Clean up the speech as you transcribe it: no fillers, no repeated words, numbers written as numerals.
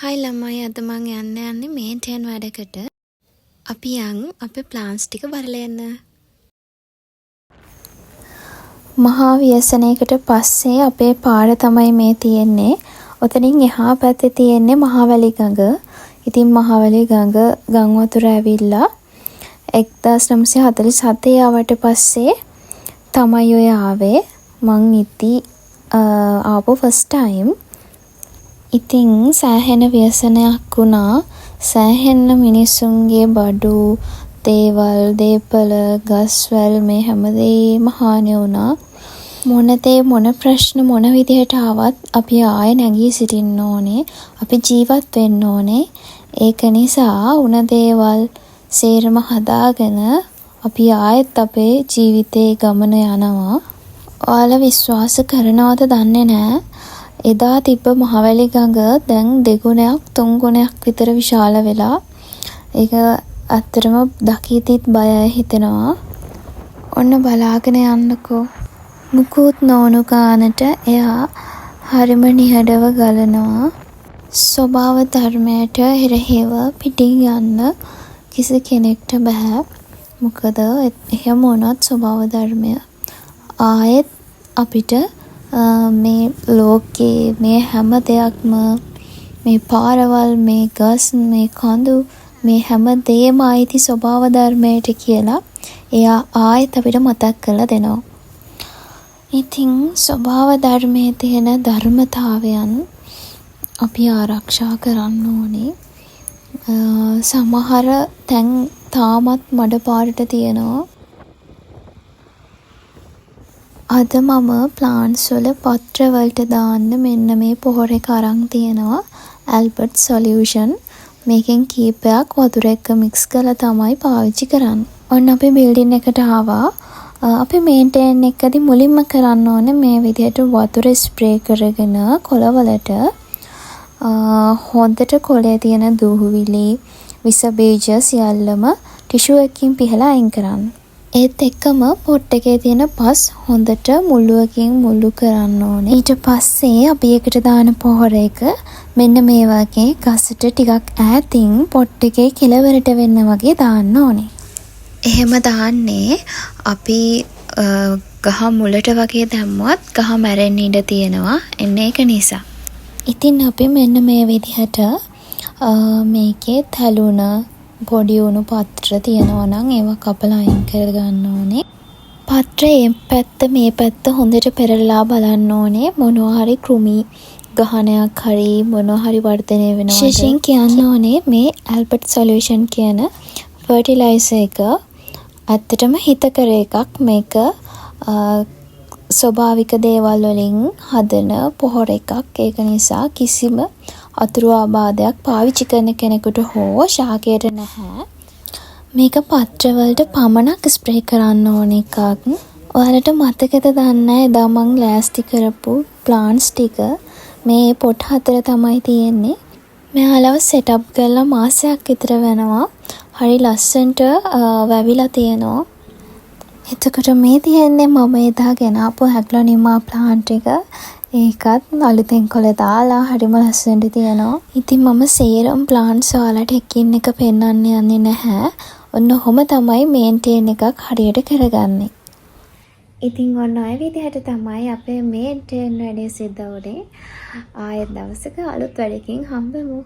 හයි ළමයි අද මං යන්නේ මේන්ටේන් වැඩකට. අපි අපේ ප්ලාන්ස් ටික බලලා යන්න. මහා ව්‍යසනයකට පස්සේ අපේ පාර තමයි මේ තියෙන්නේ. ඔතනින් එහා පැත්තේ තියෙන්නේ මහවැලි ගඟ. ඉතින් මහවැලි ගඟ ගම් වතුර ඇවිල්ලා 1947 ආවට පස්සේ තමයි ඔය ආවේ. මං ඉති ආපු ෆස්ට් ටයිම්. ඉතින් සෑහෙන ව්‍යසනයක් වුණා. සෑහෙන මිනිස්සුන්ගේ බඩු, දේවල්, දේපල, ගස්වැල් මේ හැමදේම හානි වුණා. මොන ප්‍රශ්න මොන විදිහට ආවත් අපි ආයෙ නැගී සිටින්න ඕනේ. අපි ජීවත් වෙන්න ඕනේ. ඒක නිසා උණ දේවල් සේරම හදාගෙන අපි ආයෙත් අපේ ජීවිතේ ගමන යනවා. ඔයාලා විශ්වාස කරනවද දන්නේ නැහැ. එදා තිබ්බ මහවැලි ගඟ දැන් 2 ගුණයක් 3 ගුණයක් විතර විශාල වෙලා. ඒක ඇත්තටම දකිතිත් බයයි හිතෙනවා. ඔන්න බලාගෙන යන්නකෝ. මුකුත් නොවුණු ගානට එයා හරිම නිහඬව ගලනවා. ස්වභාව ධර්මයට එරෙහිව පිටින් යන්න කිසි කෙනෙක්ට බෑ. මොකද එහෙම වුණොත් ස්වභාව ධර්මය ආයෙත් අපිට මේ ලෝකේ මේ හැම දෙයක්ම මේ පාරවල් මේ ගස් මේ කඳු මේ හැම දෙයක්ම ආйти ස්වභාව ධර්මයට කියලා එයා ආයෙත් අපිට මතක් කරලා දෙනවා. ඉතින් ස්වභාව ධර්මයේ තියෙන ධර්මතාවයන් අපි ආරක්ෂා කරන්න ඕනේ. සමහර තැන් තාමත් මඩ පාරට තියෙනවා. අද මම ප්ලාන්ට්ස් වල පත්‍ර වලට දාන්න මෙන්න මේ පොහොර එක අරන් තියෙනවා. Albert solution. මේකෙන් කීපයක් වතුර එක්ක මික්ස් කරලා තමයි පාවිච්චි කරන්නේ. ඔන්න අපි බිල්ඩින් එකට ආවා. අපි මේන්ටේන් එකදී මුලින්ම කරන්න ඕනේ මේ විදිහට වතුර ස්ප්‍රේ කරගෙන කොළවලට හොඳට කොළේ තියෙන දූවිලි විස බීජ සියල්ලම ටිෂු එකකින් පිහලා අයින් කරන්න. ඒත් එක්කම පොට් එකේ තියෙන පස් හොඳට මුල්ලුවකින් මුල්ලු කරන්න ඕනේ. ඊට පස්සේ අපි එකට දාන පොහොර එක මෙන්න මේ වගේ ගසට ටිකක් ඈතින් පොට් එකේ කෙළවරට වෙන්න වගේ දාන්න ඕනේ. එහෙම දාන්නේ අපි ගහ මුලට වගේ දැම්මොත් ගහ මැරෙන්න ඉඩ තියෙනවා. එන්න ඒක නිසා. ඉතින් අපි මෙන්න මේ විදිහට මේකේ තැළුණ පොඩි උණු පත්‍ර තියෙනවා නම් ඒවා කපලා අයින් කරගන්න ඕනේ. පත්‍රයේ පැත්ත මේ පැත්ත හොඳට පෙරලා බලන්න ඕනේ. මොනවා හරි කෘමි ගහනයක් හරි මොනවා හරි වර්ධනය වෙනවද? විශේෂයෙන් කියන්න ඕනේ මේ ඇල්බර්ට් සොලියුෂන් කියන ෆර්ටිලයිසර් එක ඇත්තටම හිතකර එකක්. මේක ස්වභාවික දේවල් වලින් හදන පොහොර එකක්. ඒක නිසා කිසිම අතුරු ආබාධයක් පාවිච්චි කරන කෙනෙකුට හෝ ශාකයට නැහැ. මේක පත්‍ර වලට පමණක් ස්ප්‍රේ කරන්න ඕන එකක්. ඔයාලට මතකද දන්නේ එදා මං ලෑස්ති කරපු ප්ලාන්ට්ස් ටික මේ පොට් 4 තමයි තියෙන්නේ. මෙයාලව සෙටප් කරලා මාසයක් විතර වෙනවා. හරි ලස්සනට වැවිලා තියෙනවා. එතකොට මේ තියෙන්නේ මම එදා ගෙනාපු හැග්ලොනිමා ප්ලාන්ට් එක. ඒකත් අලුතෙන් කොළ දාලා හරිම ලස්සනට තියෙනවා. ඉතින් මම සේරම ප්ලාන්ට්ස් ඔයාලට එකින් එක පෙන්වන්න යන්නේ නැහැ. ඔන්න ඔහොම තමයි මේන්ටේන් එකක් හරියට කරගන්නේ. ඉතින් ඔන්න ඔය විදිහට තමයි අපේ මේන්ටේන් වැඩේ සිද්ධ වුනේ. ආයෙත් දවසක අලුත් වැඩකින් හම්බෙමු.